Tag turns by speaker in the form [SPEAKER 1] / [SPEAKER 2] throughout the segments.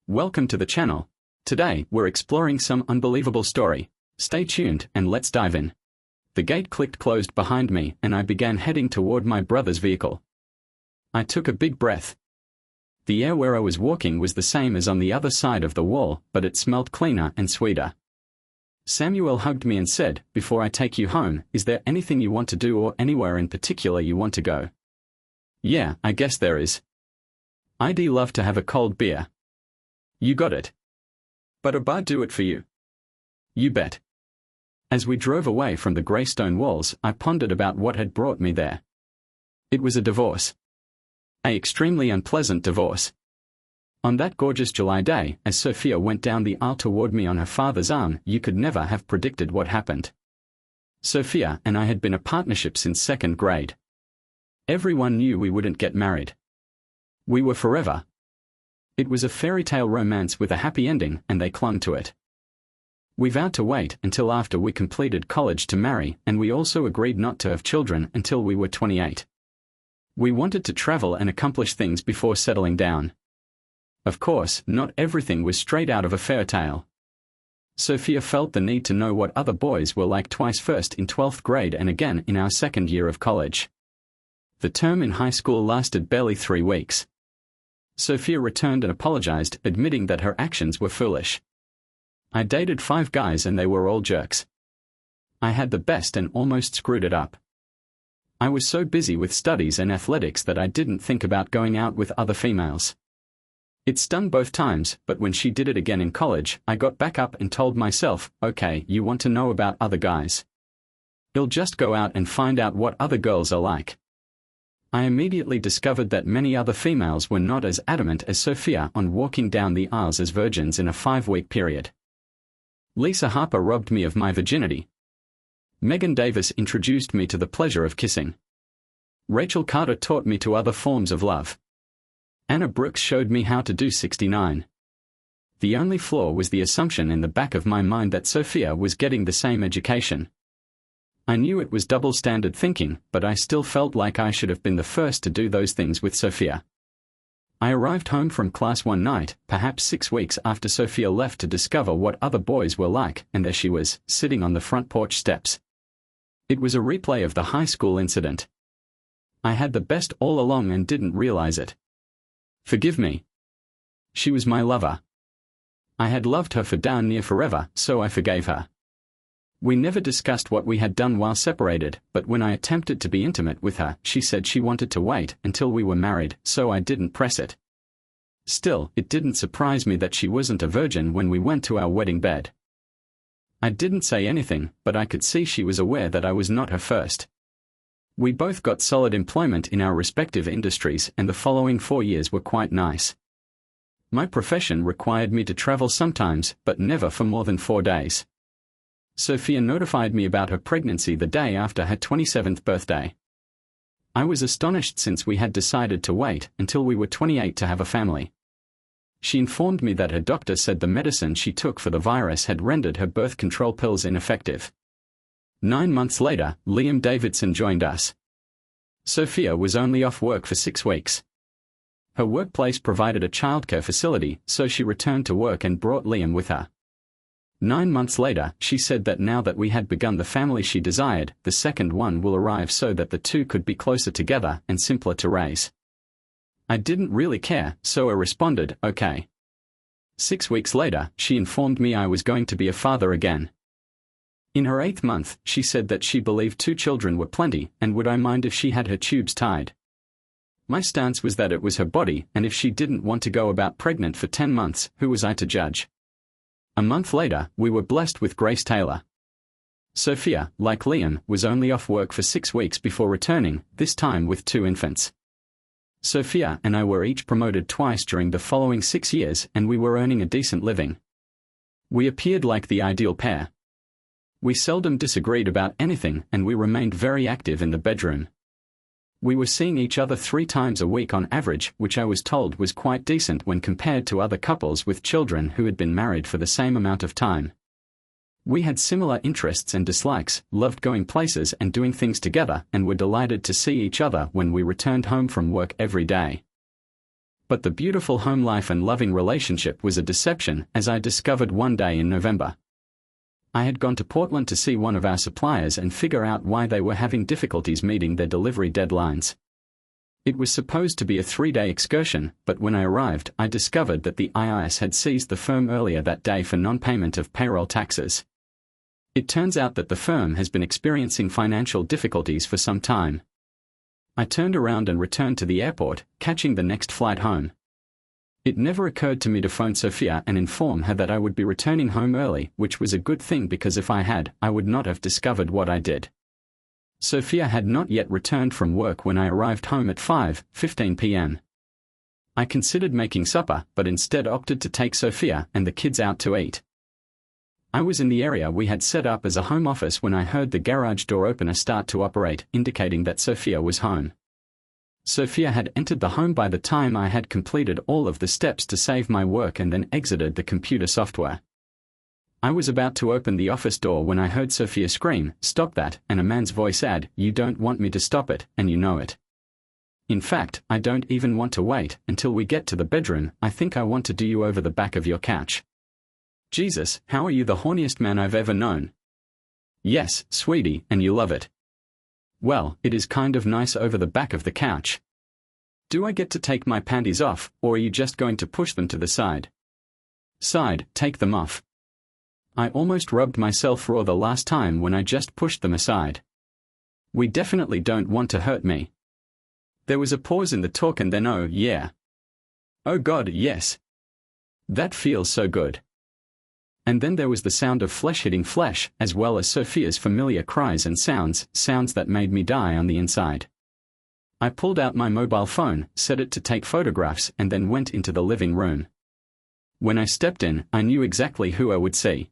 [SPEAKER 1] Welcome to the channel. Today, we're exploring some unbelievable story. Stay tuned and let's dive in. The gate clicked closed behind me and I began heading toward my brother's vehicle. I took a big breath. The air where I was walking was the same as on the other side of the wall, but it smelled cleaner and sweeter. Samuel hugged me and said, "Before I take you home, is there anything you want to do or anywhere in particular you want to go?" "Yeah, I guess there is. I'd love to have a cold beer." "You got it. But a bar do it for you?" "You bet." As we drove away from the grey stone walls, I pondered about what had brought me there. It was a divorce. An extremely unpleasant divorce. On that gorgeous July day, as Sophia went down the aisle toward me on her father's arm, you could never have predicted what happened. Sophia and I had been a partnership since second grade. Everyone knew we wouldn't get married. We were forever. It was a fairy tale romance with a happy ending, and they clung to it. We vowed to wait until after we completed college to marry, and we also agreed not to have children until we were 28. We wanted to travel and accomplish things before settling down. Of course, not everything was straight out of a fairy tale. Sophia felt the need to know what other boys were like twice, first in 12th grade and again in our second year of college. The term in high school lasted barely 3 weeks. Sophia returned and apologized, admitting that her actions were foolish. I dated 5 guys and they were all jerks. I had the best and almost screwed it up. I was so busy with studies and athletics that I didn't think about going out with other females. It stung both times, but when she did it again in college, I got back up and told myself, "Okay, you want to know about other guys? You'll just go out and find out what other girls are like." I immediately discovered that many other females were not as adamant as Sophia on walking down the aisles as virgins in a 5-week period. Lisa Harper robbed me of my virginity. Megan Davis introduced me to the pleasure of kissing. Rachel Carter taught me to other forms of love. Anna Brooks showed me how to do 69. The only flaw was the assumption in the back of my mind that Sophia was getting the same education. I knew it was double standard thinking, but I still felt like I should have been the first to do those things with Sophia. I arrived home from class one night, perhaps 6 weeks after Sophia left, to discover what other boys were like, and there she was, sitting on the front porch steps. It was a replay of the high school incident. I had the best all along and didn't realize it. Forgive me. She was my lover. I had loved her for darn near forever, so I forgave her. We never discussed what we had done while separated, but when I attempted to be intimate with her, she said she wanted to wait until we were married, so I didn't press it. Still, it didn't surprise me that she wasn't a virgin when we went to our wedding bed. I didn't say anything, but I could see she was aware that I was not her first. We both got solid employment in our respective industries, and the following 4 years were quite nice. My profession required me to travel sometimes, but never for more than 4 days. Sophia notified me about her pregnancy the day after her 27th birthday. I was astonished since we had decided to wait until we were 28 to have a family. She informed me that her doctor said the medicine she took for the virus had rendered her birth control pills ineffective. 9 months later, Liam Davidson joined us. Sophia was only off work for 6 weeks. Her workplace provided a childcare facility, so she returned to work and brought Liam with her. 9 months later, she said that now that we had begun the family she desired, the second one will arrive so that the two could be closer together and simpler to raise. I didn't really care, so I responded, "Okay." 6 weeks later, she informed me I was going to be a father again. In her 8th month, she said that she believed 2 children were plenty, and would I mind if she had her tubes tied. My stance was that it was her body, and if she didn't want to go about pregnant for 10 months, who was I to judge? A month later, we were blessed with Grace Taylor. Sophia, like Liam, was only off work for 6 weeks before returning, this time with 2 infants. Sophia and I were each promoted twice during the following 6 years, and we were earning a decent living. We appeared like the ideal pair. We seldom disagreed about anything, and we remained very active in the bedroom. We were seeing each other 3 times a week on average, which I was told was quite decent when compared to other couples with children who had been married for the same amount of time. We had similar interests and dislikes, loved going places and doing things together, and were delighted to see each other when we returned home from work every day. But the beautiful home life and loving relationship was a deception, as I discovered one day in November. I had gone to Portland to see one of our suppliers and figure out why they were having difficulties meeting their delivery deadlines. It was supposed to be a 3-day excursion, but when I arrived, I discovered that the IRS had seized the firm earlier that day for non-payment of payroll taxes. It turns out that the firm has been experiencing financial difficulties for some time. I turned around and returned to the airport, catching the next flight home. It never occurred to me to phone Sophia and inform her that I would be returning home early, which was a good thing because if I had, I would not have discovered what I did. Sophia had not yet returned from work when I arrived home at 5:15 p.m. I considered making supper, but instead opted to take Sophia and the kids out to eat. I was in the area we had set up as a home office when I heard the garage door opener start to operate, indicating that Sophia was home. Sophia had entered the home by the time I had completed all of the steps to save my work and then exited the computer software. I was about to open the office door when I heard Sophia scream, "Stop that," and a man's voice add, "You don't want me to stop it, and you know it. In fact, I don't even want to wait until we get to the bedroom. I think I want to do you over the back of your couch." Jesus, how are you the horniest man I've ever known? Yes, sweetie, and you love it. Well, it is kind of nice over the back of the couch. Do I get to take my panties off, or are you just going to push them to the side? Side, take them off. I almost rubbed myself raw the last time when I just pushed them aside. We definitely don't want to hurt me. There was a pause in the talk and then oh yeah. Oh God, yes. That feels so good. And then there was the sound of flesh hitting flesh, as well as Sophia's familiar cries and sounds that made me die on the inside. I pulled out my mobile phone, set it to take photographs, and then went into the living room. When I stepped in, I knew exactly who I would see.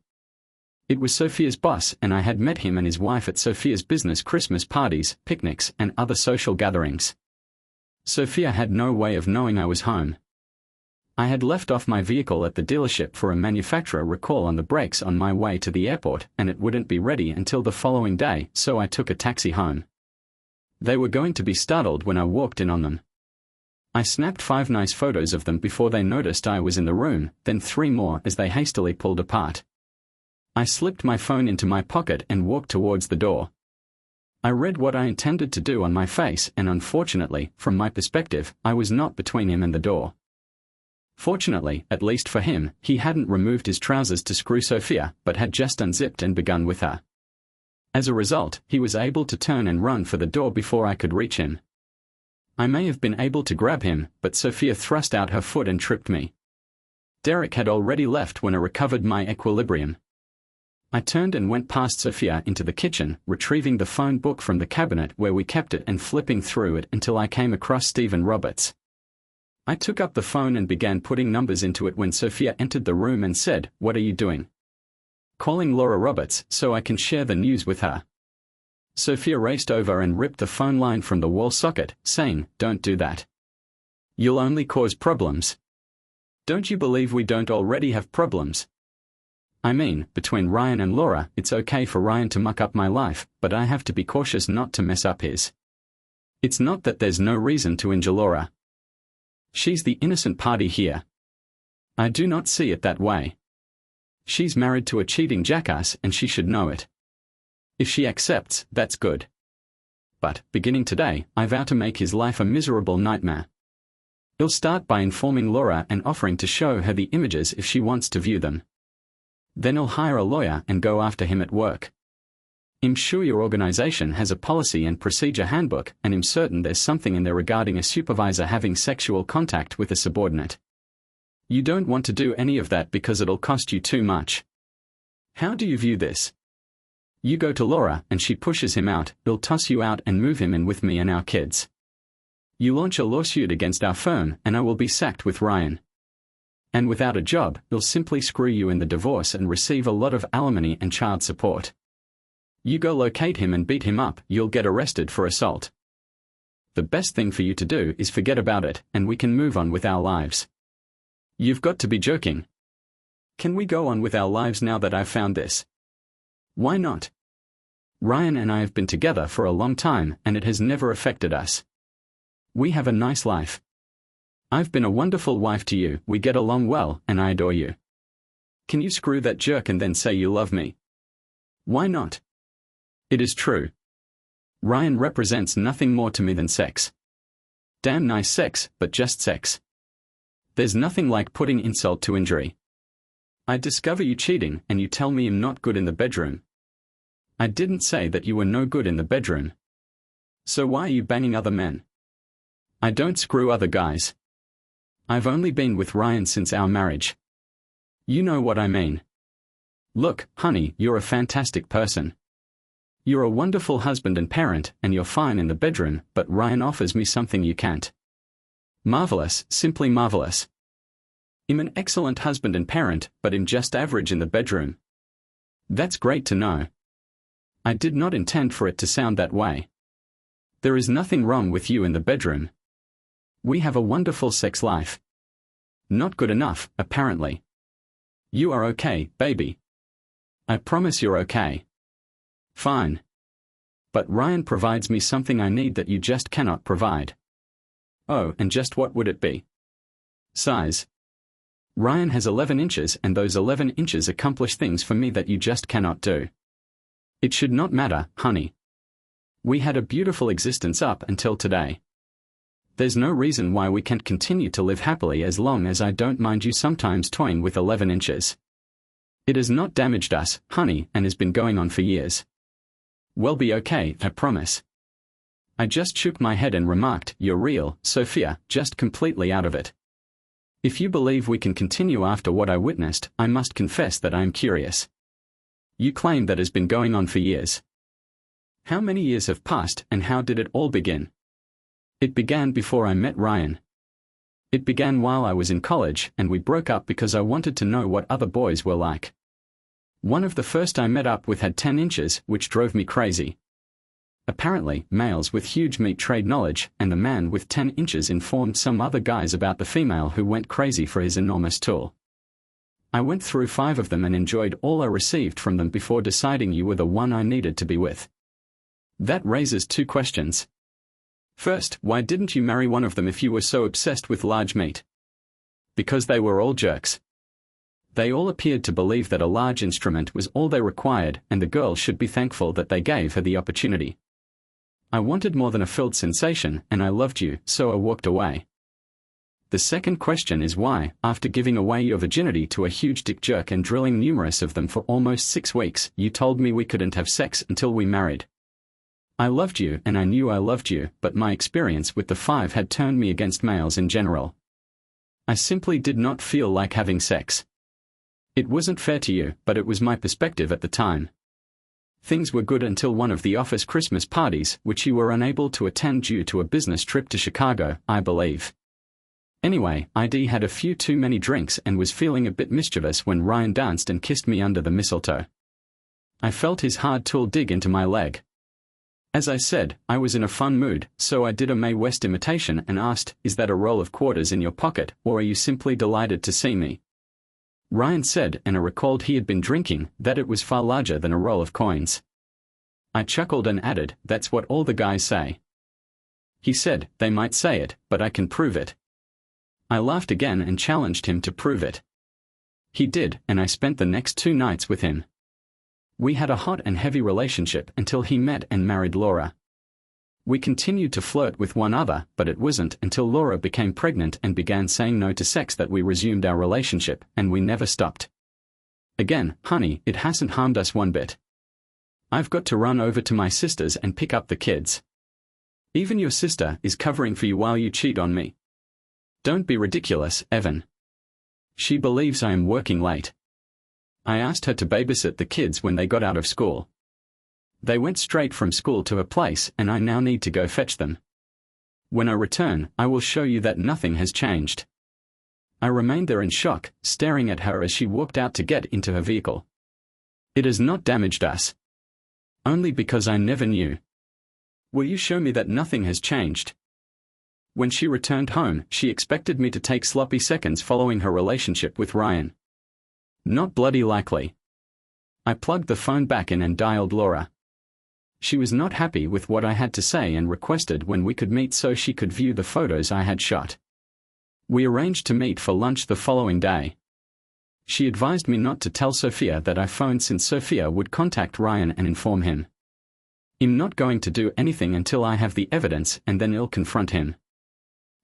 [SPEAKER 1] It was Sophia's boss, and I had met him and his wife at Sophia's business Christmas parties, picnics, and other social gatherings. Sophia had no way of knowing I was home. I had left off my vehicle at the dealership for a manufacturer recall on the brakes on my way to the airport, and it wouldn't be ready until the following day, so I took a taxi home. They were going to be startled when I walked in on them. I snapped 5 nice photos of them before they noticed I was in the room, then 3 more as they hastily pulled apart. I slipped my phone into my pocket and walked towards the door. I read what I intended to do on my face, and unfortunately, from my perspective, I was not between him and the door. Fortunately, at least for him, he hadn't removed his trousers to screw Sophia, but had just unzipped and begun with her. As a result, he was able to turn and run for the door before I could reach him. I may have been able to grab him, but Sophia thrust out her foot and tripped me. Derek had already left when I recovered my equilibrium. I turned and went past Sophia into the kitchen, retrieving the phone book from the cabinet where we kept it and flipping through it until I came across Stephen Roberts. I took up the phone and began putting numbers into it when Sophia entered the room and said, "What are you doing?" "Calling Laura Roberts so I can share the news with her." Sophia raced over and ripped the phone line from the wall socket, saying, "Don't do that. You'll only cause problems. Don't you believe we don't already have problems? I mean, between Ryan and Laura, it's okay for Ryan to muck up my life, but I have to be cautious not to mess up his. It's not that there's no reason to injure Laura. She's the innocent party here. I do not see it that way. She's married to a cheating jackass and she should know it. If she accepts, that's good. But, beginning today, I vow to make his life a miserable nightmare. He'll start by informing Laura and offering to show her the images if she wants to view them. Then he'll hire a lawyer and go after him at work. I'm sure your organization has a policy and procedure handbook, and I'm certain there's something in there regarding a supervisor having sexual contact with a subordinate. You don't want to do any of that because it'll cost you too much. How do you view this? You go to Laura and she pushes him out, he'll toss you out and move him in with me and our kids. You launch a lawsuit against our firm and I will be sacked with Ryan. And without a job, he'll simply screw you in the divorce and receive a lot of alimony and child support. You go locate him and beat him up, you'll get arrested for assault. The best thing for you to do is forget about it, and we can move on with our lives. You've got to be joking. Can we go on with our lives now that I've found this? Why not? Ryan and I have been together for a long time, and it has never affected us. We have a nice life. I've been a wonderful wife to you, we get along well, and I adore you. Can you screw that jerk and then say you love me? Why not? It is true. Ryan represents nothing more to me than sex. Damn nice sex, but just sex. There's nothing like putting insult to injury. I discover you cheating and you tell me I'm not good in the bedroom. I didn't say that you were no good in the bedroom. So why are you banging other men? I don't screw other guys. I've only been with Ryan since our marriage. You know what I mean. Look, honey, you're a fantastic person. You're a wonderful husband and parent, and you're fine in the bedroom, but Ryan offers me something you can't. Marvelous, simply marvelous. I'm an excellent husband and parent, but I'm just average in the bedroom. That's great to know. I did not intend for it to sound that way. There is nothing wrong with you in the bedroom. We have a wonderful sex life. Not good enough, apparently. You are okay, baby. I promise you're okay. Fine. But Ryan provides me something I need that you just cannot provide. Oh, and just what would it be? Size. Ryan has 11 inches and those 11 inches accomplish things for me that you just cannot do. It should not matter, honey. We had a beautiful existence up until today. There's no reason why we can't continue to live happily as long as I don't mind you sometimes toying with 11 inches. It has not damaged us, honey, and has been going on for years. We'll be okay, I promise. I just shook my head and remarked, you're real, Sophia, just completely out of it. If you believe we can continue after what I witnessed, I must confess that I am curious. You claim that has been going on for years. How many years have passed and how did it all begin? It began before I met Ryan. It began while I was in college and we broke up because I wanted to know what other boys were like. One of the first I met up with had 10 inches, which drove me crazy. Apparently, males with huge meat trade knowledge, and the man with 10 inches informed some other guys about the female who went crazy for his enormous tool. I went through 5 of them and enjoyed all I received from them before deciding you were the one I needed to be with. That raises 2 questions. First, why didn't you marry one of them if you were so obsessed with large meat? Because they were all jerks. They all appeared to believe that a large instrument was all they required, and the girl should be thankful that they gave her the opportunity. I wanted more than a filled sensation, and I loved you, so I walked away. The second question is why, after giving away your virginity to a huge dick jerk and drilling numerous of them for almost 6 weeks, you told me we couldn't have sex until we married. I loved you and I knew I loved you, but my experience with the 5 had turned me against males in general. I simply did not feel like having sex. It wasn't fair to you, but it was my perspective at the time. Things were good until one of the office Christmas parties, which you were unable to attend due to a business trip to Chicago, I believe. Anyway, ID had a few too many drinks and was feeling a bit mischievous when Ryan danced and kissed me under the mistletoe. I felt his hard tool dig into my leg. As I said, I was in a fun mood, so I did a Mae West imitation and asked, is that a roll of quarters in your pocket, or are you simply delighted to see me? Ryan said, and I recalled he had been drinking, that it was far larger than a roll of coins. I chuckled and added, that's what all the guys say. He said, they might say it, but I can prove it. I laughed again and challenged him to prove it. He did, and I spent the next 2 nights with him. We had a hot and heavy relationship until he met and married Laura. We continued to flirt with one another, but it wasn't until Laura became pregnant and began saying no to sex that we resumed our relationship, and we never stopped. Again, honey, it hasn't harmed us one bit. I've got to run over to my sister's and pick up the kids. Even your sister is covering for you while you cheat on me. Don't be ridiculous, Evan. She believes I am working late. I asked her to babysit the kids when they got out of school. They went straight from school to her place and I now need to go fetch them. When I return, I will show you that nothing has changed. I remained there in shock, staring at her as she walked out to get into her vehicle. It has not damaged us. Only because I never knew. Will you show me that nothing has changed? When she returned home, she expected me to take sloppy seconds following her relationship with Ryan. Not bloody likely. I plugged the phone back in and dialed Laura. She was not happy with what I had to say and requested when we could meet so she could view the photos I had shot. We arranged to meet for lunch the following day. She advised me not to tell Sophia that I phoned since Sophia would contact Ryan and inform him. I'm not going to do anything until I have the evidence, and then I'll confront him.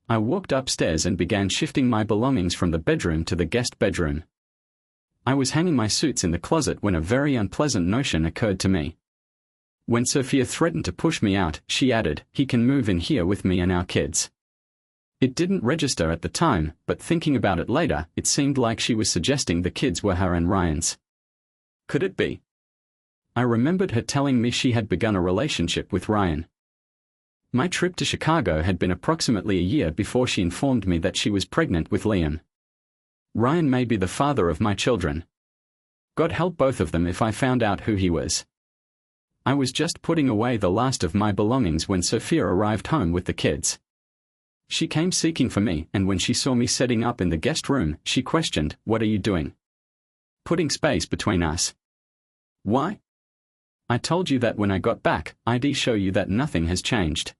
[SPEAKER 1] I walked upstairs and began shifting my belongings from the bedroom to the guest bedroom. I was hanging my suits in the closet when a very unpleasant notion occurred to me. When Sophia threatened to push me out, she added, "He can move in here with me and our kids." It didn't register at the time, but thinking about it later, it seemed like she was suggesting the kids were her and Ryan's. Could it be? I remembered her telling me she had begun a relationship with Ryan. My trip to Chicago had been approximately a year before she informed me that she was pregnant with Liam. Ryan may be the father of my children. God help both of them if I found out who he was. I was just putting away the last of my belongings when Sophia arrived home with the kids. She came seeking for me, and when she saw me setting up in the guest room, she questioned, "What are you doing?" "Putting space between us." "Why?" "I told you that when I got back, I'd show you that nothing has changed."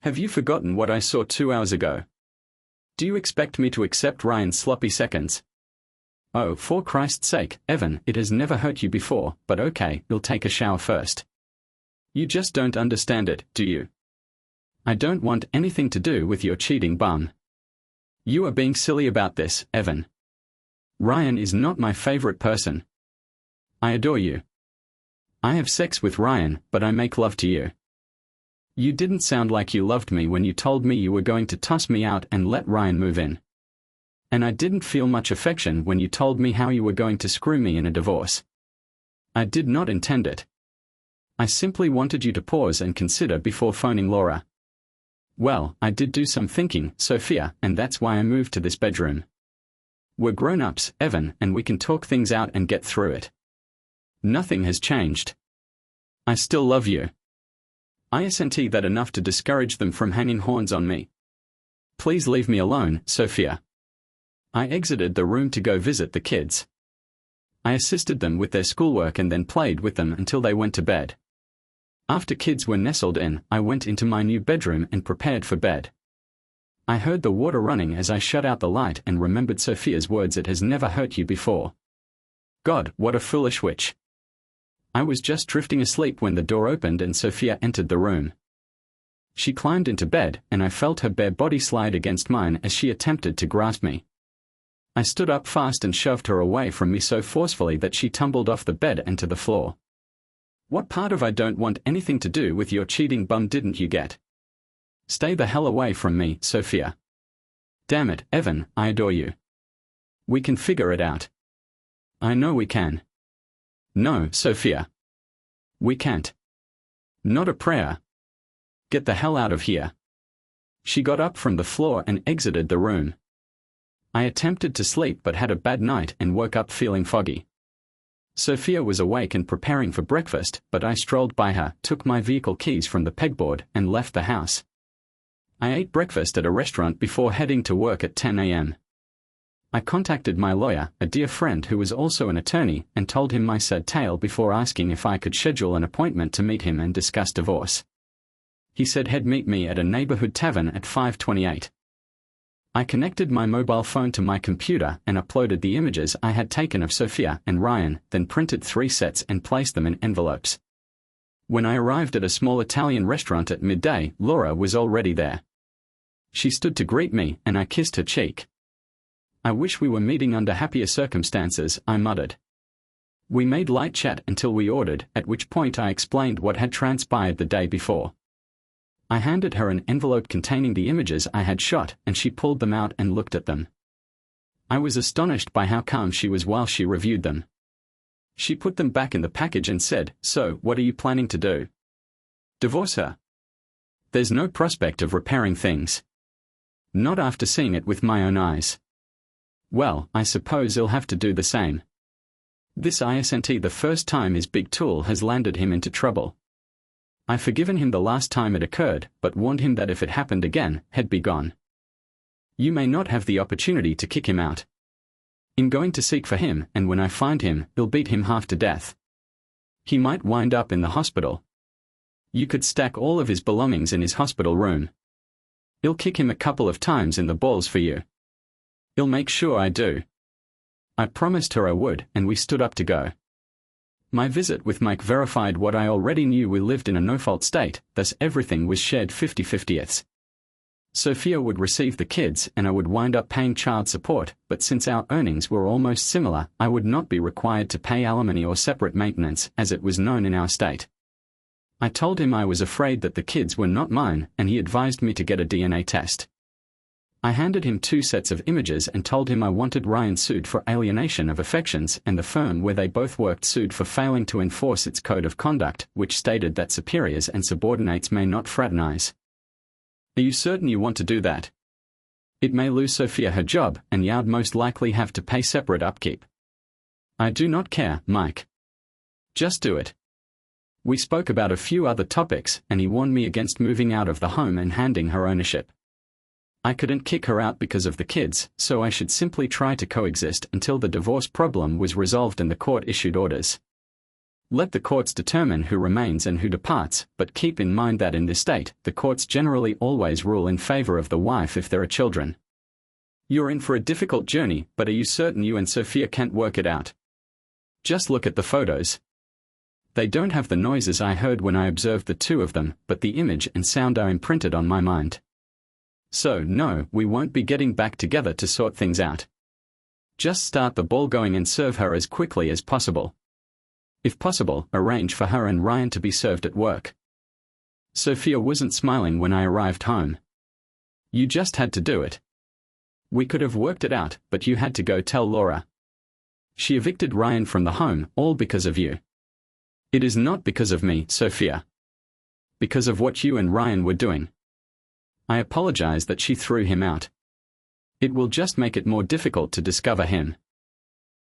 [SPEAKER 1] "Have you forgotten what I saw 2 hours ago? Do you expect me to accept Ryan's sloppy seconds?" "Oh, for Christ's sake, Evan, it has never hurt you before, but okay, you'll take a shower first." "You just don't understand it, do you? I don't want anything to do with your cheating bum. You are being silly about this, Evan. Ryan is not my favorite person. I adore you. I have sex with Ryan, but I make love to you. You didn't sound like you loved me when you told me you were going to toss me out and let Ryan move in. And I didn't feel much affection when you told me how you were going to screw me in a divorce. I did not intend it. I simply wanted you to pause and consider before phoning Laura. Well, I did do some thinking, Sophia, and that's why I moved to this bedroom. We're grown-ups, Evan, and we can talk things out and get through it. Nothing has changed. I still love you. Isn't that enough to discourage them from hanging horns on me? Please leave me alone, Sophia. I exited the room to go visit the kids. I assisted them with their schoolwork and then played with them until they went to bed. After kids were nestled in, I went into my new bedroom and prepared for bed. I heard the water running as I shut out the light and remembered Sophia's words, "It has never hurt you before." God, what a foolish witch. I was just drifting asleep when the door opened and Sophia entered the room. She climbed into bed, and I felt her bare body slide against mine as she attempted to grasp me. I stood up fast and shoved her away from me so forcefully that she tumbled off the bed and to the floor. What part of "I don't want anything to do with your cheating bum" didn't you get? Stay the hell away from me, Sophia. Damn it, Evan, I adore you. We can figure it out. I know we can. No, Sophia. We can't. Not a prayer. Get the hell out of here. She got up from the floor and exited the room. I attempted to sleep but had a bad night and woke up feeling foggy. Sophia was awake and preparing for breakfast, but I strolled by her, took my vehicle keys from the pegboard, and left the house. I ate breakfast at a restaurant before heading to work at 10 a.m. I contacted my lawyer, a dear friend who was also an attorney, and told him my sad tale before asking if I could schedule an appointment to meet him and discuss divorce. He said he'd meet me at a neighborhood tavern at 5:28. I connected my mobile phone to my computer and uploaded the images I had taken of Sophia and Ryan, then printed 3 sets and placed them in envelopes. When I arrived at a small Italian restaurant at midday, Laura was already there. She stood to greet me, and I kissed her cheek. I wish we were meeting under happier circumstances, I muttered. We made light chat until we ordered, at which point I explained what had transpired the day before. I handed her an envelope containing the images I had shot, and she pulled them out and looked at them. I was astonished by how calm she was while she reviewed them. She put them back in the package and said, "So, what are you planning to do? Divorce her? There's no prospect of repairing things. Not after seeing it with my own eyes. Well, I suppose he'll have to do the same. This isn't the first time his big tool has landed him into trouble. I've forgiven him the last time it occurred, but warned him that if it happened again, he'd be gone. You may not have the opportunity to kick him out. I'm going to seek for him, and when I find him, I'll beat him half to death. He might wind up in the hospital. You could stack all of his belongings in his hospital room. I'll kick him a couple of times in the balls for you. I'll make sure I do. I promised her I would, and we stood up to go. My visit with Mike verified what I already knew: we lived in a no-fault state, thus everything was shared 50-50ths. Sophia would receive the kids and I would wind up paying child support, but since our earnings were almost similar, I would not be required to pay alimony or separate maintenance, as it was known in our state. I told him I was afraid that the kids were not mine, and he advised me to get a DNA test. I handed him 2 sets of images and told him I wanted Ryan sued for alienation of affections, and the firm where they both worked sued for failing to enforce its code of conduct, which stated that superiors and subordinates may not fraternize. Are you certain you want to do that? It may lose Sophia her job, and you'd most likely have to pay separate upkeep. I do not care, Mike. Just do it. We spoke about a few other topics, and he warned me against moving out of the home and handing her ownership. I couldn't kick her out because of the kids, so I should simply try to coexist until the divorce problem was resolved and the court issued orders. Let the courts determine who remains and who departs, but keep in mind that in this state, the courts generally always rule in favor of the wife if there are children. You're in for a difficult journey, but are you certain you and Sophia can't work it out? Just look at the photos. They don't have the noises I heard when I observed the 2 of them, but the image and sound are imprinted on my mind. So, no, we won't be getting back together to sort things out. Just start the ball going and serve her as quickly as possible. If possible, arrange for her and Ryan to be served at work. Sophia wasn't smiling when I arrived home. You just had to do it. We could have worked it out, but you had to go tell Laura. She evicted Ryan from the home, all because of you. It is not because of me, Sophia. Because of what you and Ryan were doing. I apologize that she threw him out. It will just make it more difficult to discover him.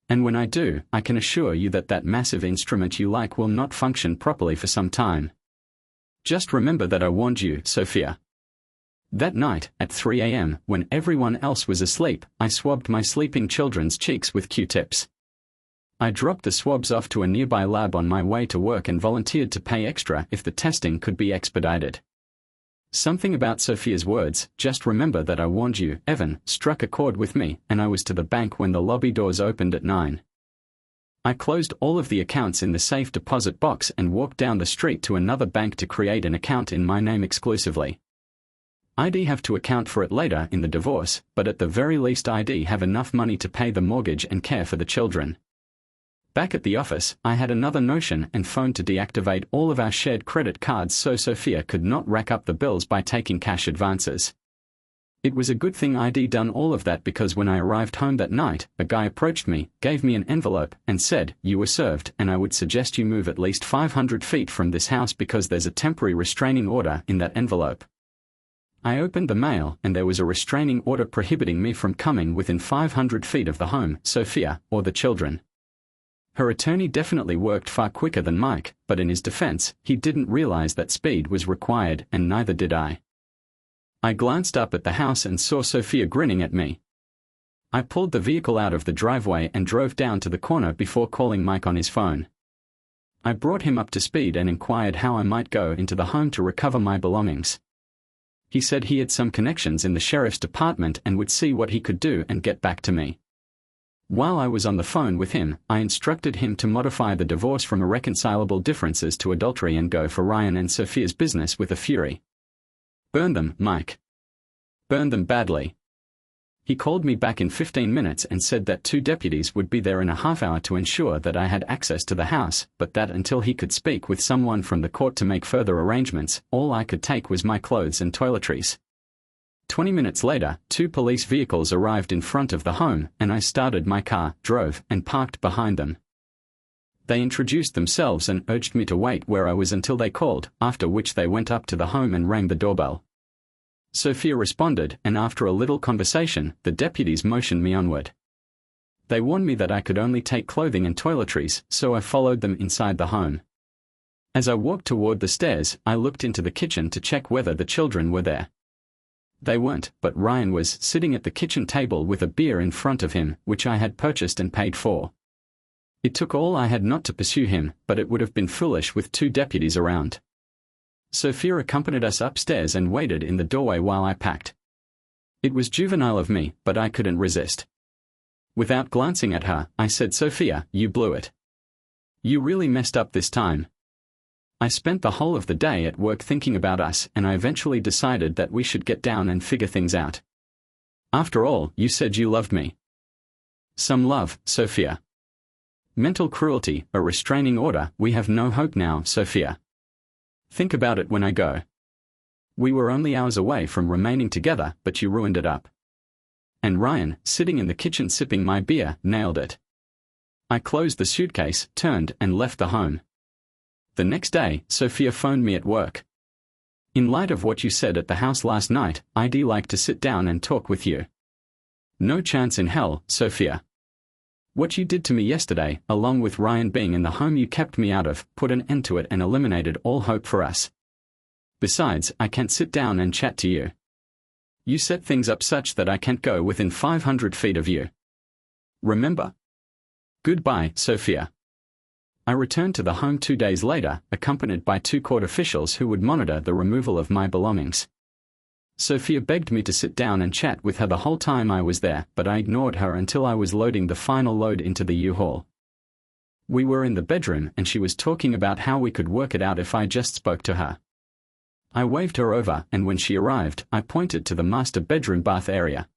[SPEAKER 1] And when I do, I can assure you that that massive instrument you like will not function properly for some time. Just remember that I warned you, Sophia. That night, at 3 a.m., when everyone else was asleep, I swabbed my sleeping children's cheeks with Q-tips. I dropped the swabs off to a nearby lab on my way to work and volunteered to pay extra if the testing could be expedited. Something about Sophia's words, "Just remember that I warned you, Evan," struck a chord with me, and I was to the bank when the lobby doors opened at 9. I closed all of the accounts in the safe deposit box and walked down the street to another bank to create an account in my name exclusively. I'd have to account for it later in the divorce, but at the very least I'd have enough money to pay the mortgage and care for the children. Back at the office, I had another notion and phoned to deactivate all of our shared credit cards so Sophia could not rack up the bills by taking cash advances. It was a good thing I'd done all of that, because when I arrived home that night, a guy approached me, gave me an envelope, and said, "You were served, and I would suggest you move at least 500 feet from this house because there's a temporary restraining order in that envelope." I opened the mail, and there was a restraining order prohibiting me from coming within 500 feet of the home, Sophia, or the children. Her attorney definitely worked far quicker than Mike, but in his defense, he didn't realize that speed was required, and neither did I. I glanced up at the house and saw Sophia grinning at me. I pulled the vehicle out of the driveway and drove down to the corner before calling Mike on his phone. I brought him up to speed and inquired how I might go into the home to recover my belongings. He said he had some connections in the sheriff's department and would see what he could do and get back to me. While I was on the phone with him, I instructed him to modify the divorce from irreconcilable differences to adultery and go for Ryan and Sophia's business with a fury. Burn them, Mike. Burn them badly. He called me back in 15 minutes and said that 2 deputies would be there in a half hour to ensure that I had access to the house, but that until he could speak with someone from the court to make further arrangements, all I could take was my clothes and toiletries. 20 minutes later, 2 police vehicles arrived in front of the home, and I started my car, drove, and parked behind them. They introduced themselves and urged me to wait where I was until they called, after which they went up to the home and rang the doorbell. Sophia responded, and after a little conversation, the deputies motioned me onward. They warned me that I could only take clothing and toiletries, so I followed them inside the home. As I walked toward the stairs, I looked into the kitchen to check whether the children were there. They weren't, but Ryan was sitting at the kitchen table with a beer in front of him, which I had purchased and paid for. It took all I had not to pursue him, but it would have been foolish with 2 deputies around. Sophia accompanied us upstairs and waited in the doorway while I packed. It was juvenile of me, but I couldn't resist. Without glancing at her, I said, "Sophia, you blew it. You really messed up this time." I spent the whole of the day at work thinking about us, and I eventually decided that we should get down and figure things out. After all, you said you loved me. Some love, Sophia. Mental cruelty, a restraining order. We have no hope now, Sophia. Think about it when I go. We were only hours away from remaining together, but you ruined it up. And Ryan, sitting in the kitchen sipping my beer, nailed it. I closed the suitcase, turned, and left the home. The next day, Sophia phoned me at work. "In light of what you said at the house last night, I'd like to sit down and talk with you." No chance in hell, Sophia. What you did to me yesterday, along with Ryan being in the home you kept me out of, put an end to it and eliminated all hope for us. Besides, I can't sit down and chat to you. You set things up such that I can't go within 500 feet of you. Remember? Goodbye, Sophia. I returned to the home 2 days later, accompanied by 2 court officials who would monitor the removal of my belongings. Sophia begged me to sit down and chat with her the whole time I was there, but I ignored her until I was loading the final load into the U-Haul. We were in the bedroom and she was talking about how we could work it out if I just spoke to her. I waved her over, and when she arrived, I pointed to the master bedroom bath area.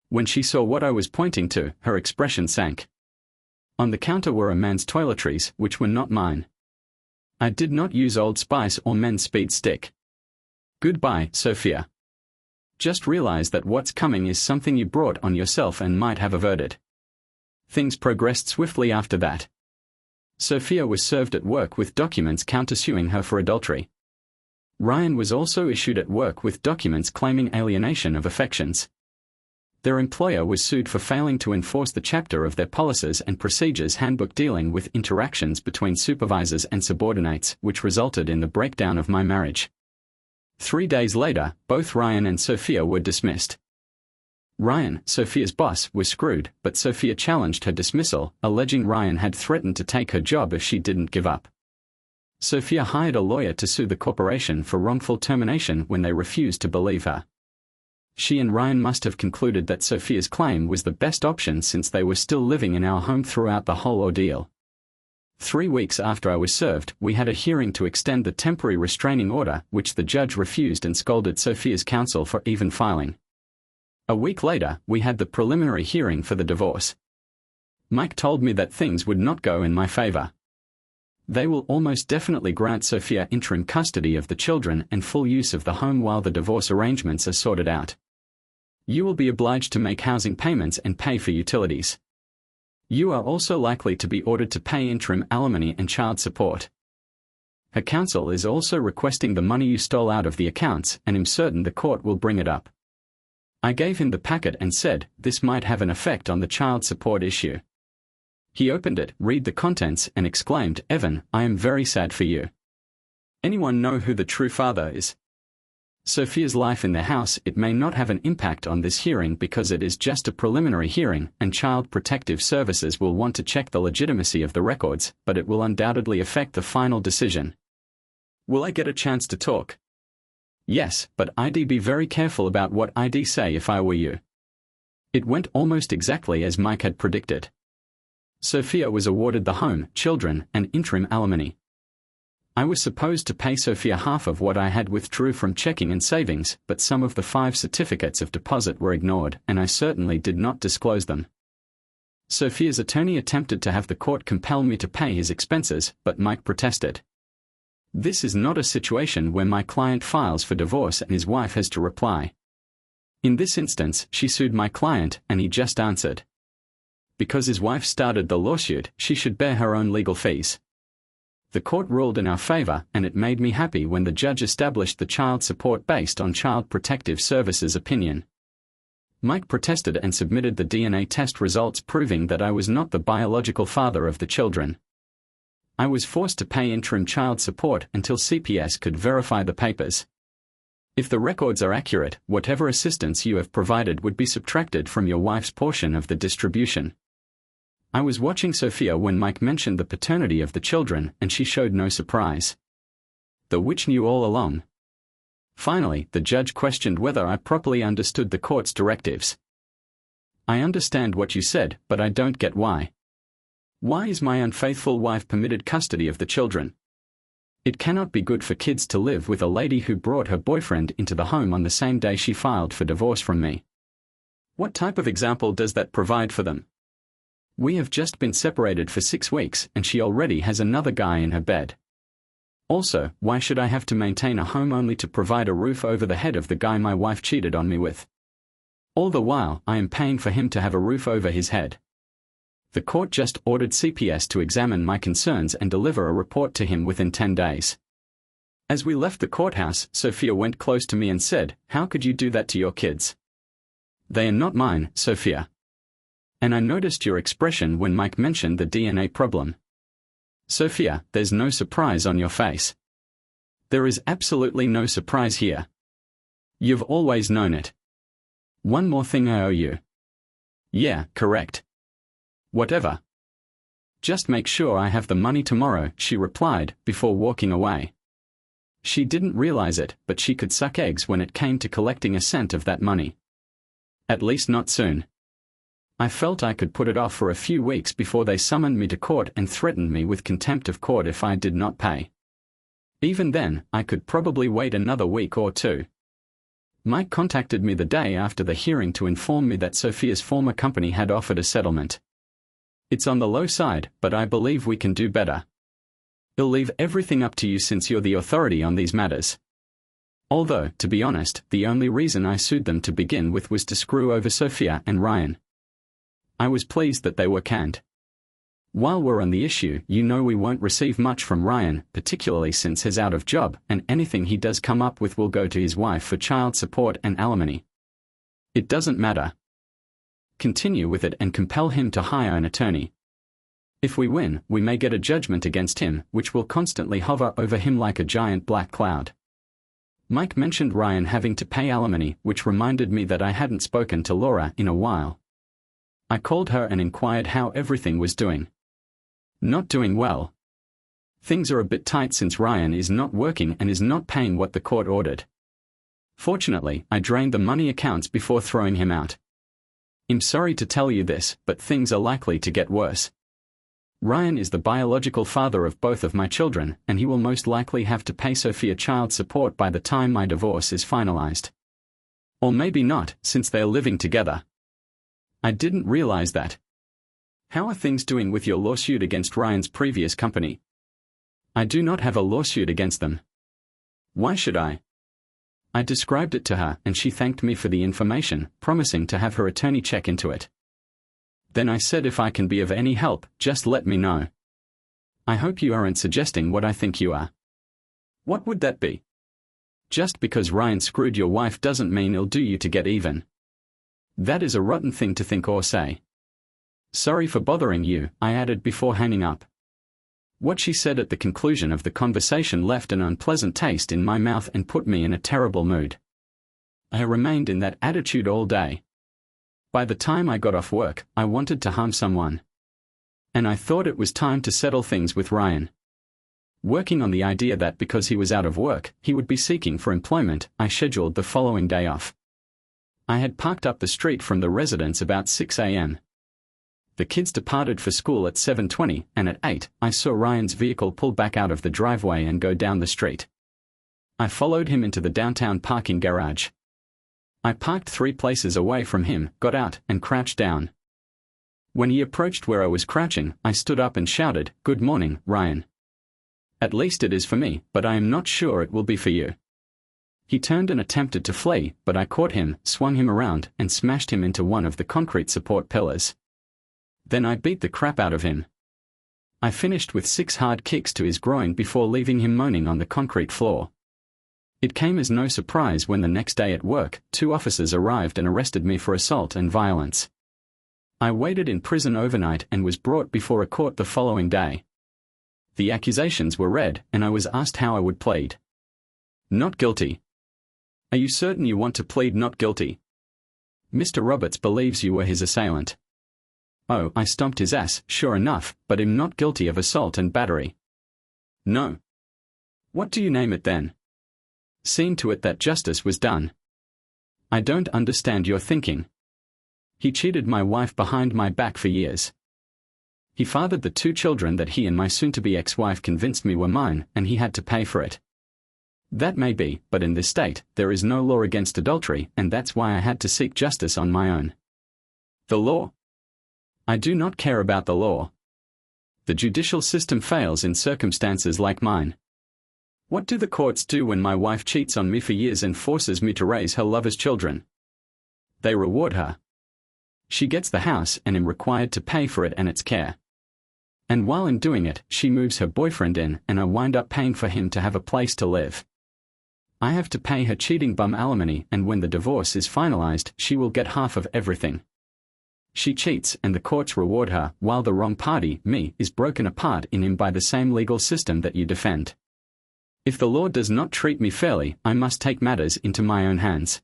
[SPEAKER 1] When she saw what I was pointing to, her expression sank. On the counter were a man's toiletries, which were not mine. I did not use Old Spice or men's speed stick. Goodbye, Sophia. Just realize that what's coming is something you brought on yourself and might have averted. Things progressed swiftly after that. Sophia was served at work with documents countersuing her for adultery. Ryan was also issued at work with documents claiming alienation of affections. Their employer was sued for failing to enforce the chapter of their Policies and Procedures handbook dealing with interactions between supervisors and subordinates, which resulted in the breakdown of my marriage. 3 days later, both Ryan and Sophia were dismissed. Ryan, Sophia's boss, was screwed, but Sophia challenged her dismissal, alleging Ryan had threatened to take her job if she didn't give up. Sophia hired a lawyer to sue the corporation for wrongful termination when they refused to believe her. She and Ryan must have concluded that Sophia's claim was the best option since they were still living in our home throughout the whole ordeal. 3 weeks after I was served, we had a hearing to extend the temporary restraining order, which the judge refused and scolded Sophia's counsel for even filing. A week later, we had the preliminary hearing for the divorce. Mike told me that things would not go in my favor. They will almost definitely grant Sophia interim custody of the children and full use of the home while the divorce arrangements are sorted out. You will be obliged to make housing payments and pay for utilities. You are also likely to be ordered to pay interim alimony and child support. Her counsel is also requesting the money you stole out of the accounts, and I'm certain the court will bring it up. I gave him the packet and said, this might have an effect on the child support issue. He opened it, read the contents, and exclaimed, "Evan, I am very sad for you. Anyone know who the true father is? Sophia's life in the house, it may not have an impact on this hearing because it is just a preliminary hearing, and Child Protective Services will want to check the legitimacy of the records, but it will undoubtedly affect the final decision. Will I get a chance to talk?" "Yes, but I'd be very careful about what I'd say if I were you." It went almost exactly as Mike had predicted. Sophia was awarded the home, children, and interim alimony. I was supposed to pay Sophia half of what I had withdrew from checking and savings, but some of the 5 certificates of deposit were ignored, and I certainly did not disclose them. Sophia's attorney attempted to have the court compel me to pay his expenses, but Mike protested. This is not a situation where my client files for divorce and his wife has to reply. In this instance, she sued my client, and he just answered. Because his wife started the lawsuit, she should bear her own legal fees. The court ruled in our favor, and it made me happy when the judge established the child support based on Child Protective Services opinion. Mike protested and submitted the DNA test results proving that I was not the biological father of the children. I was forced to pay interim child support until CPS could verify the papers. If the records are accurate, whatever assistance you have provided would be subtracted from your wife's portion of the distribution. I was watching Sophia when Mike mentioned the paternity of the children, and she showed no surprise. The witch knew all along. Finally, the judge questioned whether I properly understood the court's directives. I understand what you said, but I don't get why. Why is my unfaithful wife permitted custody of the children? It cannot be good for kids to live with a lady who brought her boyfriend into the home on the same day she filed for divorce from me. What type of example does that provide for them? We have just been separated for 6 weeks and she already has another guy in her bed. Also, why should I have to maintain a home only to provide a roof over the head of the guy my wife cheated on me with? All the while, I am paying for him to have a roof over his head. The court just ordered CPS to examine my concerns and deliver a report to him within 10 days. As we left the courthouse, Sophia went close to me and said, "How could you do that to your kids? They are not mine, Sophia." And I noticed your expression when Mike mentioned the DNA problem. Sophia, there's no surprise on your face. There is absolutely no surprise here. You've always known it. One more thing I owe you. Yeah, correct. Whatever. Just make sure I have the money tomorrow, she replied, before walking away. She didn't realize it, but she could suck eggs when it came to collecting a cent of that money. At least not soon. I felt I could put it off for a few weeks before they summoned me to court and threatened me with contempt of court if I did not pay. Even then, I could probably wait another week or two. Mike contacted me the day after the hearing to inform me that Sophia's former company had offered a settlement. It's on the low side, but I believe we can do better. I'll leave everything up to you since you're the authority on these matters. Although, to be honest, the only reason I sued them to begin with was to screw over Sophia and Ryan. I was pleased that they were canned. While we're on the issue, you know we won't receive much from Ryan, particularly since he's out of job, and anything he does come up with will go to his wife for child support and alimony. It doesn't matter. Continue with it and compel him to hire an attorney. If we win, we may get a judgment against him, which will constantly hover over him like a giant black cloud. Mike mentioned Ryan having to pay alimony, which reminded me that I hadn't spoken to Laura in a while. I called her and inquired how everything was doing. Not doing well. Things are a bit tight since Ryan is not working and is not paying what the court ordered. Fortunately, I drained the money accounts before throwing him out. I'm sorry to tell you this, but things are likely to get worse. Ryan is the biological father of both of my children, and he will most likely have to pay Sophia child support by the time my divorce is finalized. Or maybe not, since they are living together. I didn't realize that. How are things doing with your lawsuit against Ryan's previous company? I do not have a lawsuit against them. Why should I? I described it to her and she thanked me for the information, promising to have her attorney check into it. Then I said if I can be of any help, just let me know. I hope you aren't suggesting what I think you are. What would that be? Just because Ryan screwed your wife doesn't mean he'll do you to get even. That is a rotten thing to think or say. Sorry for bothering you, I added before hanging up. What she said at the conclusion of the conversation left an unpleasant taste in my mouth and put me in a terrible mood. I remained in that attitude all day. By the time I got off work, I wanted to harm someone. And I thought it was time to settle things with Ryan. Working on the idea that because he was out of work, he would be seeking for employment, I scheduled the following day off. I had parked up the street from the residence about 6 a.m. The kids departed for school at 7:20, and at 8, I saw Ryan's vehicle pull back out of the driveway and go down the street. I followed him into the downtown parking garage. I parked 3 places away from him, got out, and crouched down. When he approached where I was crouching, I stood up and shouted, "Good morning, Ryan. At least it is for me, but I am not sure it will be for you." He turned and attempted to flee, but I caught him, swung him around, and smashed him into one of the concrete support pillars. Then I beat the crap out of him. I finished with 6 hard kicks to his groin before leaving him moaning on the concrete floor. It came as no surprise when the next day at work, 2 officers arrived and arrested me for assault and violence. I waited in prison overnight and was brought before a court the following day. The accusations were read, and I was asked how I would plead. Not guilty. Are you certain you want to plead not guilty? Mr. Roberts believes you were his assailant. Oh, I stomped his ass, sure enough, but am not guilty of assault and battery. No. What do you name it then? Seen to it that justice was done. I don't understand your thinking. He cheated my wife behind my back for years. He fathered the 2 children that he and my soon-to-be ex-wife convinced me were mine, and he had to pay for it. That may be, but in this state, there is no law against adultery, and that's why I had to seek justice on my own. The law? I do not care about the law. The judicial system fails in circumstances like mine. What do the courts do when my wife cheats on me for years and forces me to raise her lover's children? They reward her. She gets the house and am required to pay for it and its care. And while in doing it, she moves her boyfriend in, and I wind up paying for him to have a place to live. I have to pay her cheating bum alimony, and when the divorce is finalized, she will get half of everything. She cheats and the courts reward her, while the wrong party, me, is broken apart in him by the same legal system that you defend. If the law does not treat me fairly, I must take matters into my own hands.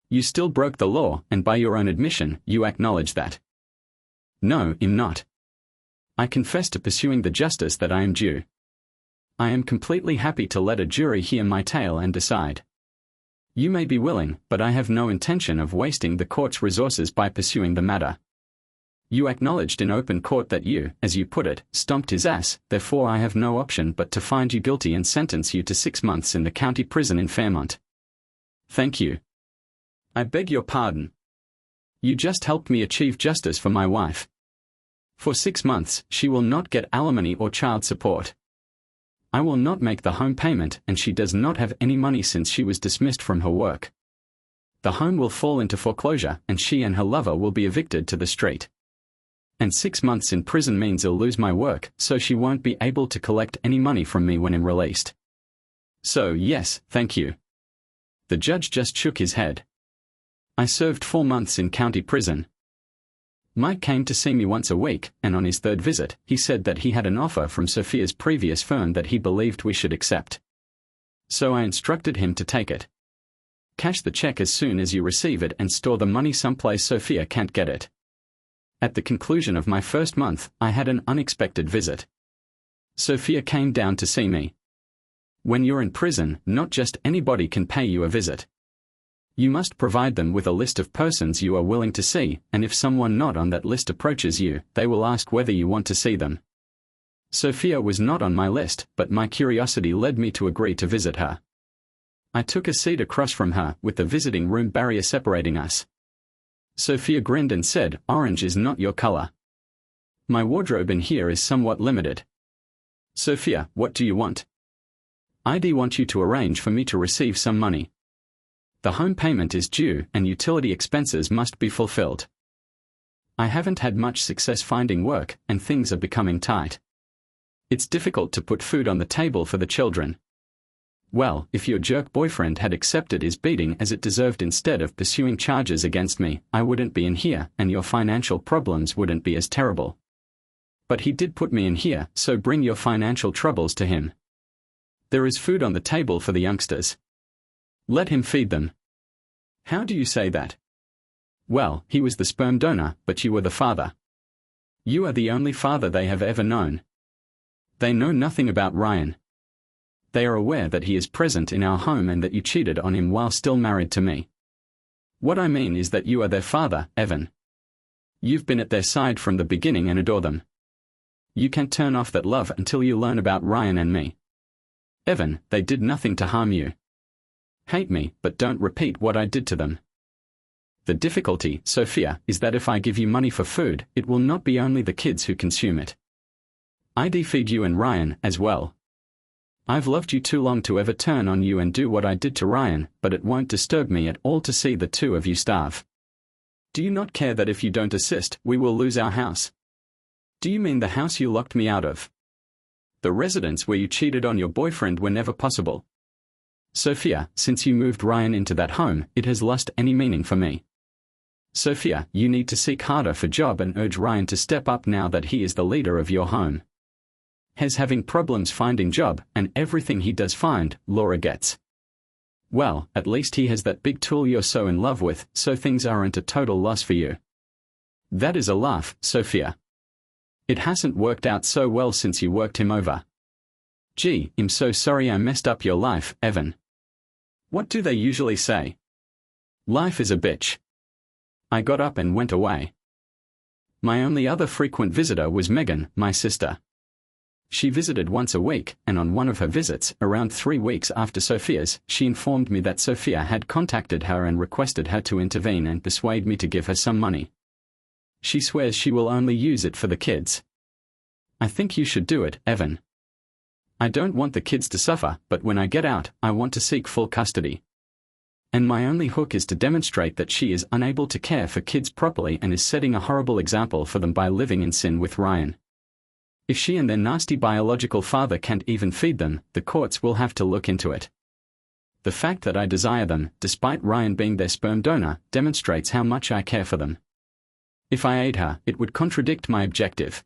[SPEAKER 1] You still broke the law, and by your own admission, you acknowledge that. No, I'm not. I confess to pursuing the justice that I am due. I am completely happy to let a jury hear my tale and decide. You may be willing, but I have no intention of wasting the court's resources by pursuing the matter. You acknowledged in open court that you, as you put it, stomped his ass, therefore I have no option but to find you guilty and sentence you to 6 months in the county prison in Fairmont. Thank you. I beg your pardon. You just helped me achieve justice for my wife. For 6 months, she will not get alimony or child support. I will not make the home payment, and she does not have any money since she was dismissed from her work. The home will fall into foreclosure, and she and her lover will be evicted to the street. And 6 months in prison means I'll lose my work, so she won't be able to collect any money from me when I'm released. So yes, thank you. The judge just shook his head. I served 4 months in county prison. Mike came to see me once a week, and on his 3rd visit, he said that he had an offer from Sophia's previous firm that he believed we should accept. So I instructed him to take it. Cash the check as soon as you receive it and store the money someplace Sophia can't get it. At the conclusion of my 1st month, I had an unexpected visit. Sophia came down to see me. When you're in prison, not just anybody can pay you a visit. You must provide them with a list of persons you are willing to see, and if someone not on that list approaches you, they will ask whether you want to see them. Sophia was not on my list, but my curiosity led me to agree to visit her. I took a seat across from her, with the visiting room barrier separating us. Sophia grinned and said, "Orange is not your color. My wardrobe in here is somewhat limited. Sophia, what do you want?" "I'd want you to arrange for me to receive some money. The home payment is due, and utility expenses must be fulfilled. I haven't had much success finding work, and things are becoming tight. It's difficult to put food on the table for the children. Well, if your jerk boyfriend had accepted his beating as it deserved instead of pursuing charges against me, I wouldn't be in here, and your financial problems wouldn't be as terrible. But he did put me in here, so bring your financial troubles to him. There is food on the table for the youngsters. Let him feed them." "How do you say that?" "Well, he was the sperm donor, but you were the father. You are the only father they have ever known. They know nothing about Ryan. They are aware that he is present in our home and that you cheated on him while still married to me. What I mean is that you are their father, Evan. You've been at their side from the beginning and adore them. You can't turn off that love until you learn about Ryan and me. Evan, they did nothing to harm you. Hate me, but don't repeat what I did to them. The difficulty, Sophia, is that if I give you money for food, it will not be only the kids who consume it. I'd feed you and Ryan as well. I've loved you too long to ever turn on you and do what I did to Ryan, but it won't disturb me at all to see the 2 of you starve. Do you not care that if you don't assist, we will lose our house? Do you mean the house you locked me out of? The residence where you cheated on your boyfriend were never possible. Sophia, since you moved Ryan into that home, it has lost any meaning for me. Sophia, you need to seek harder for job and urge Ryan to step up now that he is the leader of your home. He's having problems finding job, and everything he does find, Laura gets. Well, at least he has that big tool you're so in love with, so things aren't a total loss for you. That is a laugh, Sophia. It hasn't worked out so well since you worked him over. Gee, I'm so sorry I messed up your life, Evan. What do they usually say? Life is a bitch. I got up and went away. My only other frequent visitor was Megan, my sister. She visited once a week, and on one of her visits, around 3 weeks after Sophia's, she informed me that Sophia had contacted her and requested her to intervene and persuade me to give her some money. She swears she will only use it for the kids. I think you should do it, Evan. I don't want the kids to suffer, but when I get out, I want to seek full custody. And my only hook is to demonstrate that she is unable to care for kids properly and is setting a horrible example for them by living in sin with Ryan. If she and their nasty biological father can't even feed them, the courts will have to look into it. The fact that I desire them, despite Ryan being their sperm donor, demonstrates how much I care for them. If I aid her, it would contradict my objective.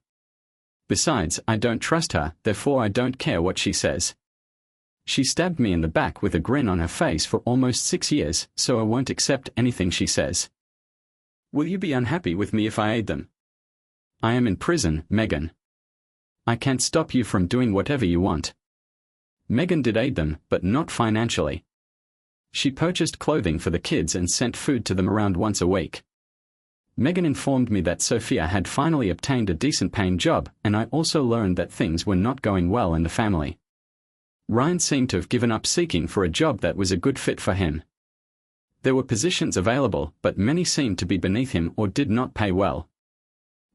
[SPEAKER 1] Besides, I don't trust her, therefore I don't care what she says. She stabbed me in the back with a grin on her face for almost 6 years, so I won't accept anything she says. Will you be unhappy with me if I aid them? I am in prison, Megan. I can't stop you from doing whatever you want. Megan did aid them, but not financially. She purchased clothing for the kids and sent food to them around once a week. Megan informed me that Sophia had finally obtained a decent-paying job, and I also learned that things were not going well in the family. Ryan seemed to have given up seeking for a job that was a good fit for him. There were positions available, but many seemed to be beneath him or did not pay well.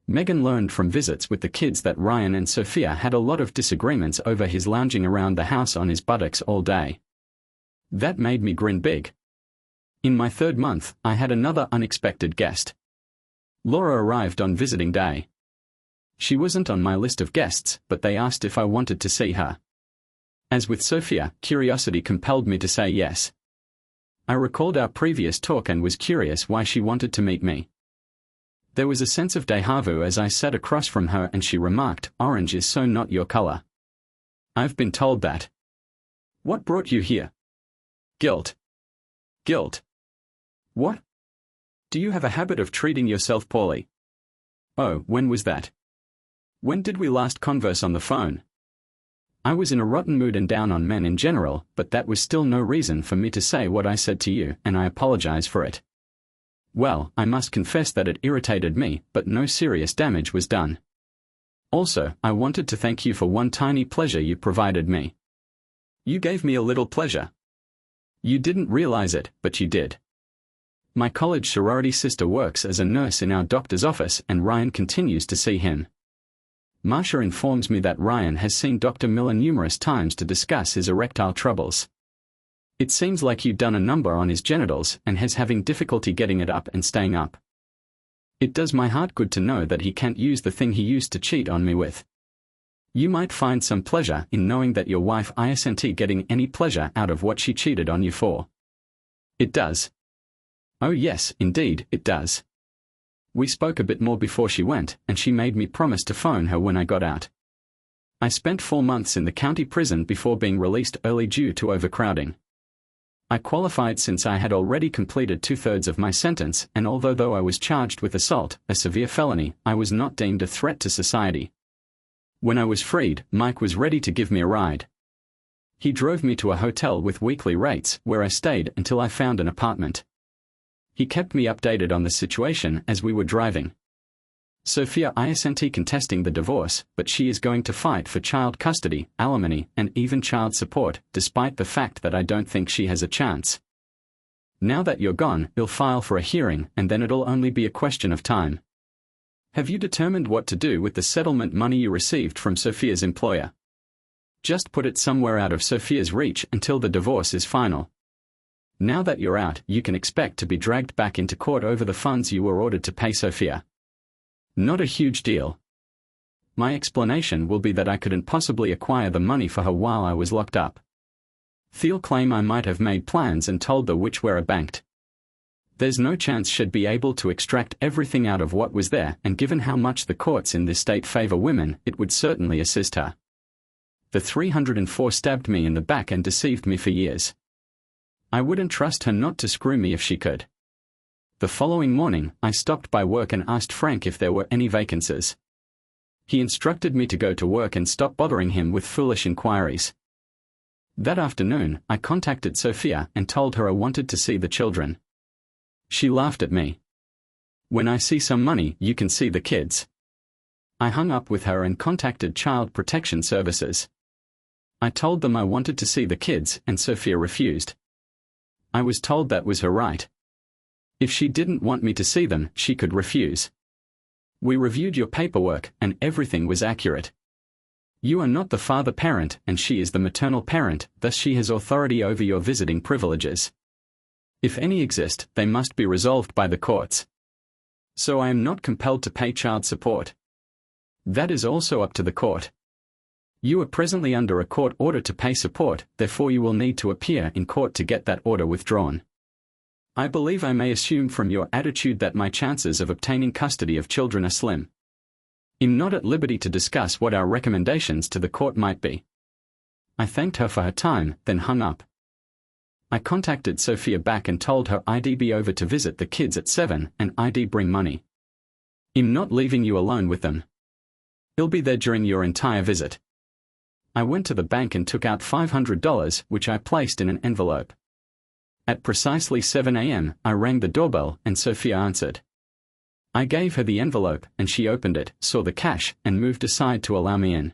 [SPEAKER 1] Megan learned from visits with the kids that Ryan and Sophia had a lot of disagreements over his lounging around the house on his buttocks all day. That made me grin big. In my 3rd month, I had another unexpected guest. Laura arrived on visiting day. She wasn't on my list of guests, but they asked if I wanted to see her. As with Sophia, curiosity compelled me to say yes. I recalled our previous talk and was curious why she wanted to meet me. There was a sense of déjà vu as I sat across from her and she remarked, "Orange is so not your color." I've been told that. What brought you here? Guilt. Guilt. What? Do you have a habit of treating yourself poorly? Oh, when was that? When did we last converse on the phone? I was in a rotten mood and down on men in general, but that was still no reason for me to say what I said to you, and I apologize for it. Well, I must confess that it irritated me, but no serious damage was done. Also, I wanted to thank you for one tiny pleasure you provided me. You gave me a little pleasure. You didn't realize it, but you did. My college sorority sister works as a nurse in our doctor's office and Ryan continues to see him. Marsha informs me that Ryan has seen Dr. Miller numerous times to discuss his erectile troubles. It seems like you've done a number on his genitals and has having difficulty getting it up and staying up. It does my heart good to know that he can't use the thing he used to cheat on me with. You might find some pleasure in knowing that your wife isn't getting any pleasure out of what she cheated on you for. It does. Oh yes, indeed, it does. We spoke a bit more before she went, and she made me promise to phone her when I got out. I spent 4 months in the county prison before being released early due to overcrowding. I qualified since I had already completed 2/3 of my sentence, and although I was charged with assault, a severe felony, I was not deemed a threat to society. When I was freed, Mike was ready to give me a ride. He drove me to a hotel with weekly rates, where I stayed until I found an apartment. He kept me updated on the situation as we were driving. Sophia isn't contesting the divorce, but she is going to fight for child custody, alimony, and even child support, despite the fact that I don't think she has a chance. Now that you're gone, he'll file for a hearing, and then it'll only be a question of time. Have you determined what to do with the settlement money you received from Sophia's employer? Just put it somewhere out of Sophia's reach until the divorce is final. Now that you're out, you can expect to be dragged back into court over the funds you were ordered to pay Sophia. Not a huge deal. My explanation will be that I couldn't possibly acquire the money for her while I was locked up. They'll claim I might have made plans and told her which were banked. There's no chance she'd be able to extract everything out of what was there, and given how much the courts in this state favor women, it would certainly assist her. The 304 stabbed me in the back and deceived me for years. I wouldn't trust her not to screw me if she could. The following morning, I stopped by work and asked Frank if there were any vacancies. He instructed me to go to work and stop bothering him with foolish inquiries. That afternoon, I contacted Sophia and told her I wanted to see the children. She laughed at me. When I see some money, you can see the kids. I hung up with her and contacted Child Protection Services. I told them I wanted to see the kids, and Sophia refused. I was told that was her right. If she didn't want me to see them, she could refuse. We reviewed your paperwork, and everything was accurate. You are not the father parent, and she is the maternal parent, thus she has authority over your visiting privileges. If any exist, they must be resolved by the courts. So I am not compelled to pay child support. That is also up to the court. You are presently under a court order to pay support, therefore you will need to appear in court to get that order withdrawn. I believe I may assume from your attitude that my chances of obtaining custody of children are slim. I'm not at liberty to discuss what our recommendations to the court might be. I thanked her for her time, then hung up. I contacted Sophia back and told her I'd be over to visit the kids at 7 and I'd bring money. I'm not leaving you alone with them. I'll be there during your entire visit. I went to the bank and took out $500, which I placed in an envelope. At precisely 7 a.m., I rang the doorbell and Sophia answered. I gave her the envelope and she opened it, saw the cash, and moved aside to allow me in.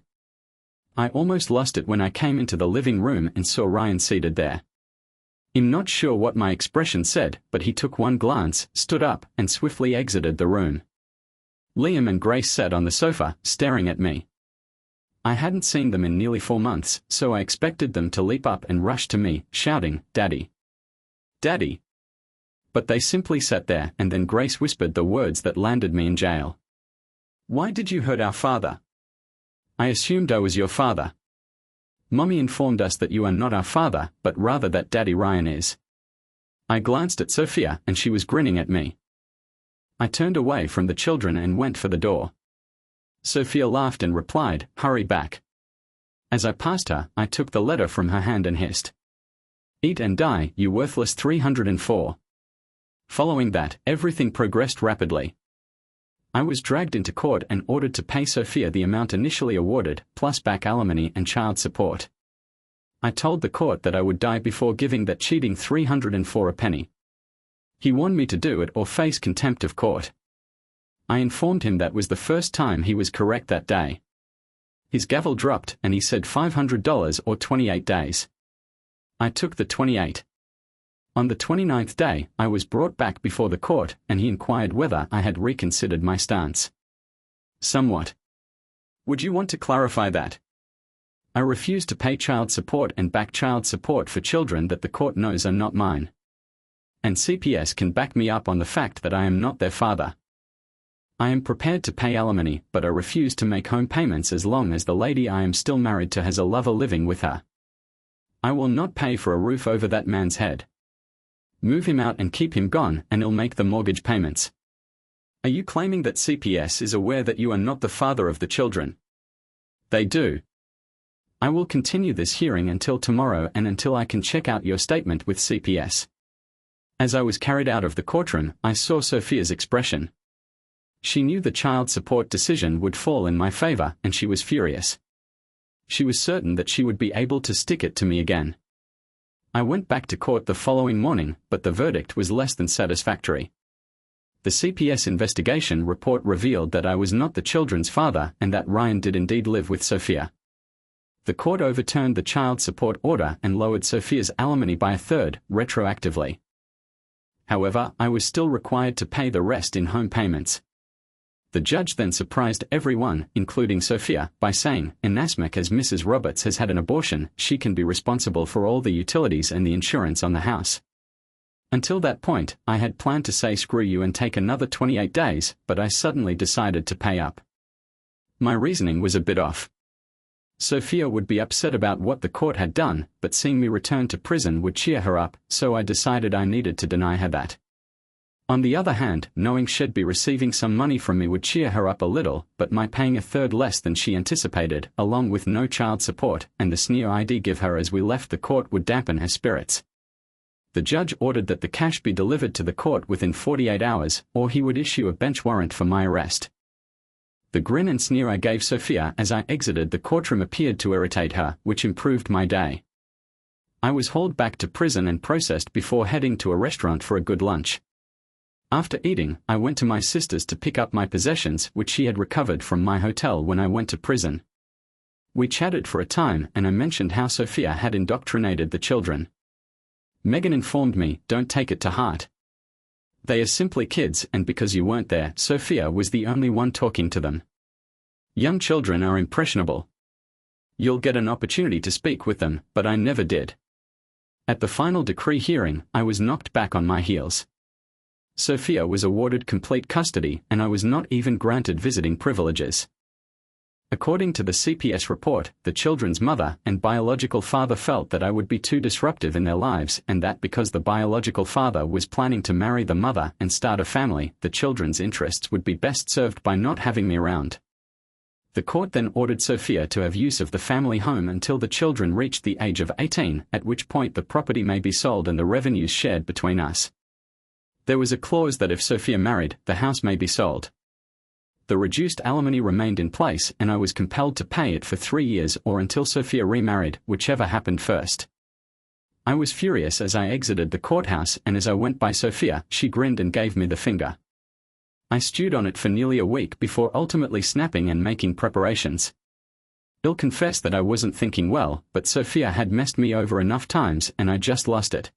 [SPEAKER 1] I almost lost it when I came into the living room and saw Ryan seated there. I'm not sure what my expression said, but he took one glance, stood up, and swiftly exited the room. Liam and Grace sat on the sofa, staring at me. I hadn't seen them in nearly 4 months, so I expected them to leap up and rush to me, shouting, "Daddy! Daddy!" But they simply sat there, and then Grace whispered the words that landed me in jail. "Why did you hurt our father?" "I assumed I was your father." "Mommy informed us that you are not our father, but rather that Daddy Ryan is." I glanced at Sophia, and she was grinning at me. I turned away from the children and went for the door. Sophia laughed and replied, "Hurry back." As I passed her, I took the letter from her hand and hissed, "Eat and die, you worthless 304. Following that, everything progressed rapidly. I was dragged into court and ordered to pay Sophia the amount initially awarded, plus back alimony and child support. I told the court that I would die before giving that cheating 304 a penny. He warned me to do it or face contempt of court. I informed him that was the first time he was correct that day. His gavel dropped and he said $500 or 28 days. I took the 28. On the 29th day, I was brought back before the court, and he inquired whether I had reconsidered my stance. "Somewhat. Would you want to clarify that?" "I refuse to pay child support and back child support for children that the court knows are not mine. And CPS can back me up on the fact that I am not their father. I am prepared to pay alimony, but I refuse to make home payments as long as the lady I am still married to has a lover living with her. I will not pay for a roof over that man's head. Move him out and keep him gone, and he'll make the mortgage payments." "Are you claiming that CPS is aware that you are not the father of the children?" "They do." "I will continue this hearing until tomorrow and until I can check out your statement with CPS." As I was carried out of the courtroom, I saw Sophia's expression. She knew the child support decision would fall in my favor, and she was furious. She was certain that she would be able to stick it to me again. I went back to court the following morning, but the verdict was less than satisfactory. The CPS investigation report revealed that I was not the children's father and that Ryan did indeed live with Sophia. The court overturned the child support order and lowered Sophia's alimony by a third, retroactively. However, I was still required to pay the rest in home payments. The judge then surprised everyone, including Sophia, by saying, "Inasmuch as Mrs. Roberts has had an abortion, she can be responsible for all the utilities and the insurance on the house." Until that point, I had planned to say screw you and take another 28 days, but I suddenly decided to pay up. My reasoning was a bit off. Sophia would be upset about what the court had done, but seeing me return to prison would cheer her up, so I decided I needed to deny her that. On the other hand, knowing she'd be receiving some money from me would cheer her up a little, but my paying a third less than she anticipated, along with no child support, and the sneer I'd give her as we left the court would dampen her spirits. The judge ordered that the cash be delivered to the court within 48 hours, or he would issue a bench warrant for my arrest. The grin and sneer I gave Sophia as I exited the courtroom appeared to irritate her, which improved my day. I was hauled back to prison and processed before heading to a restaurant for a good lunch. After eating, I went to my sister's to pick up my possessions which she had recovered from my hotel when I went to prison. We chatted for a time and I mentioned how Sophia had indoctrinated the children. Megan informed me, "Don't take it to heart. They are simply kids, and because you weren't there, Sophia was the only one talking to them. Young children are impressionable. You'll get an opportunity to speak with them, but I never did." At the final decree hearing, I was knocked back on my heels. Sophia was awarded complete custody and I was not even granted visiting privileges. According to the CPS report, the children's mother and biological father felt that I would be too disruptive in their lives and that because the biological father was planning to marry the mother and start a family, the children's interests would be best served by not having me around. The court then ordered Sophia to have use of the family home until the children reached the age of 18, at which point the property may be sold and the revenues shared between us. There was a clause that if Sophia married, the house may be sold. The reduced alimony remained in place and I was compelled to pay it for 3 years or until Sophia remarried, whichever happened first. I was furious as I exited the courthouse and as I went by Sophia, she grinned and gave me the finger. I stewed on it for nearly a week before ultimately snapping and making preparations. I'll confess that I wasn't thinking well, but Sophia had messed me over enough times and I just lost it.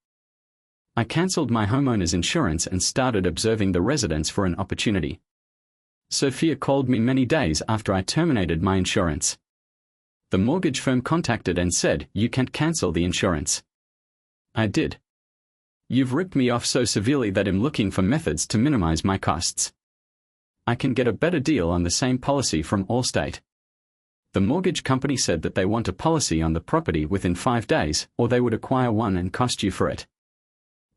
[SPEAKER 1] I cancelled my homeowner's insurance and started observing the residents for an opportunity. Sophia called me many days after I terminated my insurance. The mortgage firm contacted and said, "You can't cancel the insurance." I did. "You've ripped me off so severely that I'm looking for methods to minimize my costs. I can get a better deal on the same policy from Allstate." The mortgage company said that they want a policy on the property within 5 days, or they would acquire one and cost you for it.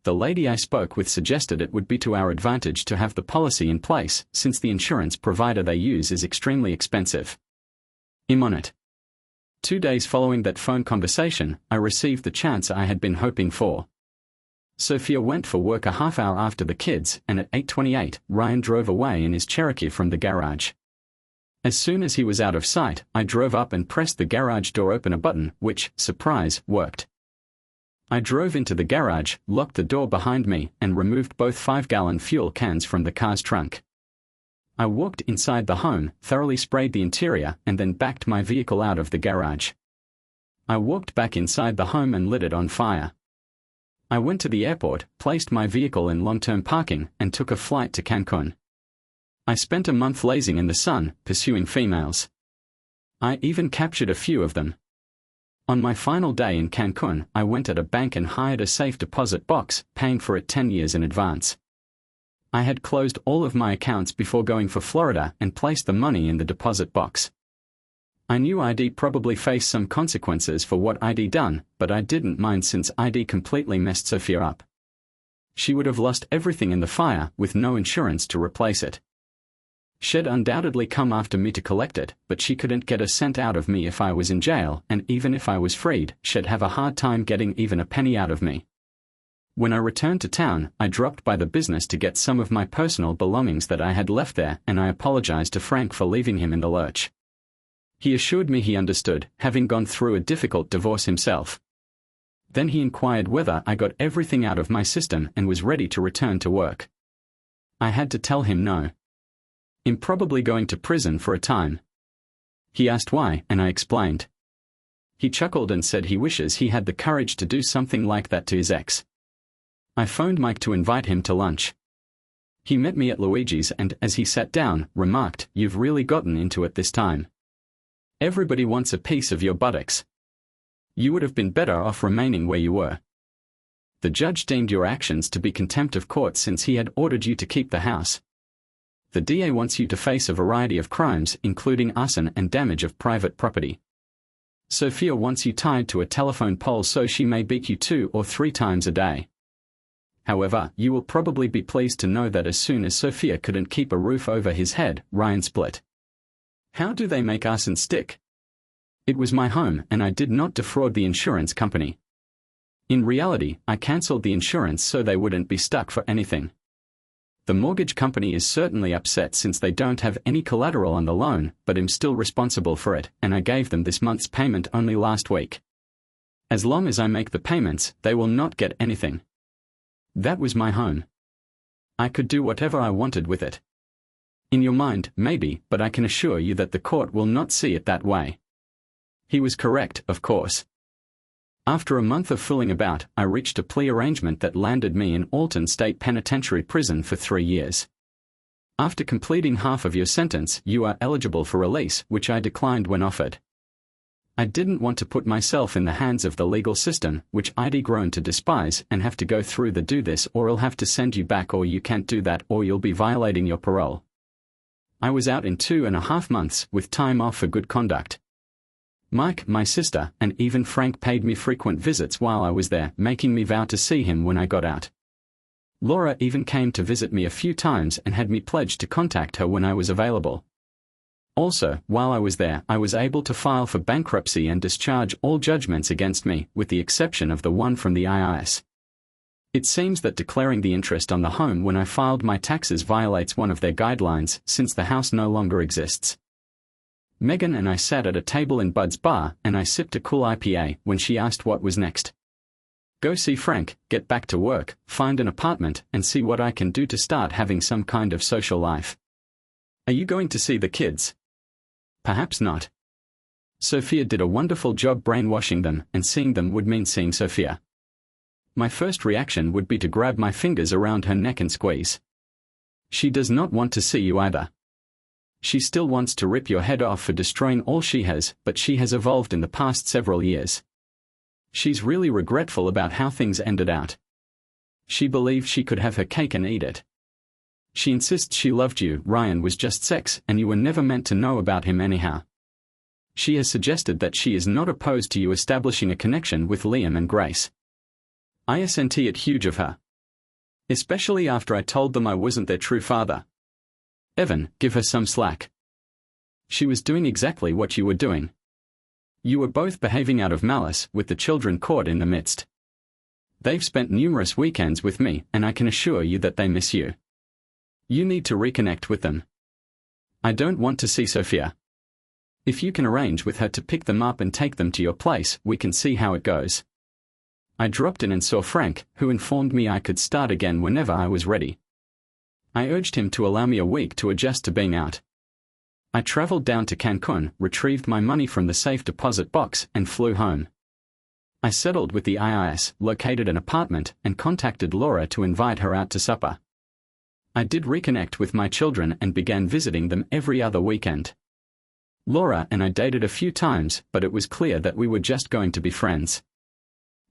[SPEAKER 1] The lady I spoke with suggested it would be to our advantage to have the policy in place, since the insurance provider they use is extremely expensive. I'm on it. 2 days following that phone conversation, I received the chance I had been hoping for. Sophia went for work a half hour after the kids, and at 8:28, Ryan drove away in his Cherokee from the garage. As soon as he was out of sight, I drove up and pressed the garage door opener button, which, surprise, worked. I drove into the garage, locked the door behind me, and removed both 5-gallon fuel cans from the car's trunk. I walked inside the home, thoroughly sprayed the interior, and then backed my vehicle out of the garage. I walked back inside the home and lit it on fire. I went to the airport, placed my vehicle in long-term parking, and took a flight to Cancun. I spent a month lazing in the sun, pursuing females. I even captured a few of them. On my final day in Cancun, I went at a bank and hired a safe deposit box, paying for it 10 years in advance. I had closed all of my accounts before going for Florida and placed the money in the deposit box. I knew I'd probably face some consequences for what I'd done, but I didn't mind since I'd completely messed Sophia up. She would have lost everything in the fire, with no insurance to replace it. She'd undoubtedly come after me to collect it, but she couldn't get a cent out of me if I was in jail, and even if I was freed, she'd have a hard time getting even a penny out of me. When I returned to town, I dropped by the business to get some of my personal belongings that I had left there, and I apologized to Frank for leaving him in the lurch. He assured me he understood, having gone through a difficult divorce himself. Then he inquired whether I got everything out of my system and was ready to return to work. I had to tell him no. I'm probably going to prison for a time. He asked why, and I explained. He chuckled and said he wishes he had the courage to do something like that to his ex. I phoned Mike to invite him to lunch. He met me at Luigi's and, as he sat down, remarked, "You've really gotten into it this time. Everybody wants a piece of your buttocks. You would have been better off remaining where you were. The judge deemed your actions to be contempt of court since he had ordered you to keep the house. The DA wants you to face a variety of crimes, including arson and damage of private property. Sophia wants you tied to a telephone pole so she may beat you 2 or 3 times a day. However, you will probably be pleased to know that as soon as Sophia couldn't keep a roof over his head, Ryan split. How do they make arson stick? It was my home and I did not defraud the insurance company. In reality, I cancelled the insurance so they wouldn't be stuck for anything. The mortgage company is certainly upset since they don't have any collateral on the loan, but I'm still responsible for it, and I gave them this month's payment only last week. As long as I make the payments, they will not get anything. That was my home. I could do whatever I wanted with it. In your mind, maybe, but I can assure you that the court will not see it that way. He was correct, of course. After a month of fooling about, I reached a plea arrangement that landed me in Alton State Penitentiary Prison for 3 years. After completing half of your sentence, you are eligible for release, which I declined when offered. I didn't want to put myself in the hands of the legal system, which I'd grown to despise, and have to go through the do this or I'll have to send you back, or you can't do that, or you'll be violating your parole. I was out in 2.5 months, with time off for good conduct. Mike, my sister, and even Frank paid me frequent visits while I was there, making me vow to see him when I got out. Laura even came to visit me a few times and had me pledge to contact her when I was available. Also, while I was there, I was able to file for bankruptcy and discharge all judgments against me, with the exception of the one from the IRS. It seems that declaring the interest on the home when I filed my taxes violates one of their guidelines, since the house no longer exists. Megan and I sat at a table in Bud's bar, and I sipped a cool IPA when she asked what was next. Go see Frank, get back to work, find an apartment, and see what I can do to start having some kind of social life. Are you going to see the kids? Perhaps not. Sophia did a wonderful job brainwashing them, and seeing them would mean seeing Sophia. My first reaction would be to grab my fingers around her neck and squeeze. She does not want to see you either. She still wants to rip your head off for destroying all she has, but she has evolved in the past several years. She's really regretful about how things ended out. She believed she could have her cake and eat it. She insists she loved you, Ryan was just sex, and you were never meant to know about him anyhow. She has suggested that she is not opposed to you establishing a connection with Liam and Grace. ISNT it huge of her. Especially after I told them I wasn't their true father. Evan, give her some slack. She was doing exactly what you were doing. You were both behaving out of malice, with the children caught in the midst. They've spent numerous weekends with me, and I can assure you that they miss you. You need to reconnect with them. I don't want to see Sophia. If you can arrange with her to pick them up and take them to your place, we can see how it goes. I dropped in and saw Frank, who informed me I could start again whenever I was ready. I urged him to allow me a week to adjust to being out. I traveled down to Cancun, retrieved my money from the safe deposit box, and flew home. I settled with the IRS, located an apartment, and contacted Laura to invite her out to supper. I did reconnect with my children and began visiting them every other weekend. Laura and I dated a few times, but it was clear that we were just going to be friends.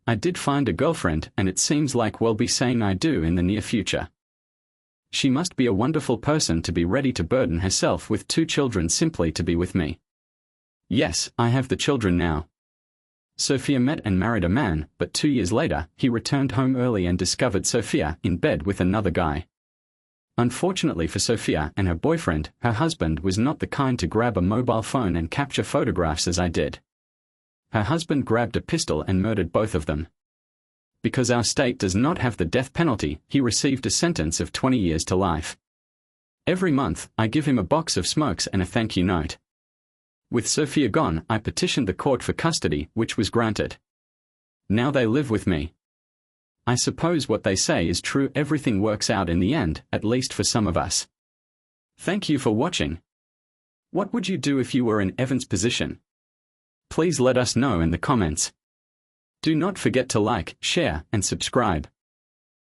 [SPEAKER 1] I did find a girlfriend, and it seems like we'll be saying I do in the near future. She must be a wonderful person to be ready to burden herself with 2 children simply to be with me. Yes, I have the children now. Sophia met and married a man, but 2 years later, he returned home early and discovered Sophia in bed with another guy. Unfortunately for Sophia and her boyfriend, her husband was not the kind to grab a mobile phone and capture photographs as I did. Her husband grabbed a pistol and murdered both of them. Because our state does not have the death penalty, he received a sentence of 20 years to life. Every month, I give him a box of smokes and a thank you note. With Sophia gone, I petitioned the court for custody, which was granted. Now they live with me. I suppose what they say is true, everything works out in the end, at least for some of us. Thank you for watching. What would you do if you were in Evan's position? Please let us know in the comments. Do not forget to like, share, and subscribe.